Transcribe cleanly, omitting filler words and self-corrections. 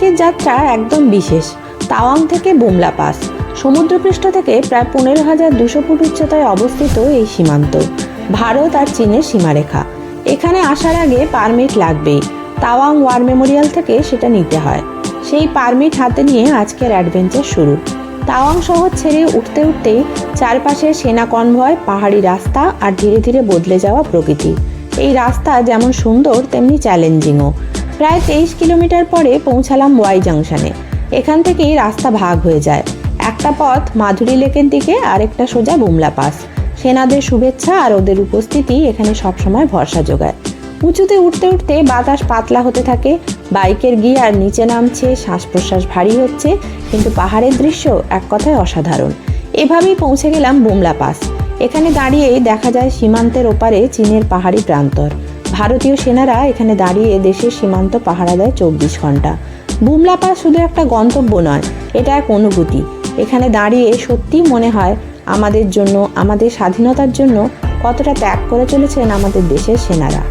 আজকের যাত্রা একদম বিশেষ। তাওয়াং থেকে বুমলা পাস। সমুদ্রপৃষ্ঠ থেকে প্রায় 15,200 ফুট উচ্চতায় অবস্থিত এই সীমান্ত ভারত আর চীনের সীমারেখা। এখানে আসার আগে পারমিট লাগবেই। তাওয়াং ওয়ার মেমোরিয়াল থেকে সেটা নিতে হয়। সেই পারমিট হাতে নিয়ে আজকের অ্যাডভেঞ্চার শুরু। তাওয়াং শহর ছেড়ে উঠতে উঠতেই চারপাশে সেনা কনভয়, পাহাড়ি রাস্তা আর ধীরে ধীরে বদলে যাওয়া প্রকৃতি। এই রাস্তা যেমন সুন্দর তেমনি চ্যালেঞ্জিংও। প্রায় 23 কিলোমিটার পরে পৌঁছালাম ওয়াই জাংশনে। এখান থেকেই রাস্তা ভাগ হয়ে যায়। একটা পথ মাধুরী লেকের দিকে, আরেকটা সোজা বুমলা পাস। সেনাদের শুভেচ্ছা আর ওদের উপস্থিতি এখানে সবসময় ভরসা যোগায়। উঁচুতে উঠতে উঠতে বাতাস পাতলা হতে থাকে, বাইকের গিয়ার নিচে নামছে, শ্বাস প্রশ্বাস ভারী হচ্ছে, কিন্তু পাহাড়ের দৃশ্য এক কথায় অসাধারণ। এভাবেই পৌঁছে গেলাম বুমলা পাস। এখানে দাঁড়িয়েই দেখা যায় সীমান্তের ওপারে চীনের পাহাড়ি প্রান্তর। ভারতীয় সেনারা এখানে দাঁড়িয়ে দেশের সীমান্ত পাহারা দেয় 24 ঘন্টা। বুমলা পাস শুধু একটা গন্তব্য নয়, এটা এক অনুভূতি। এখানে দাঁড়িয়ে সত্যিই মনে হয় আমাদের জন্য, আমাদের স্বাধীনতার জন্য কতটা ত্যাগ করে চলেছেন আমাদের দেশের সেনারা।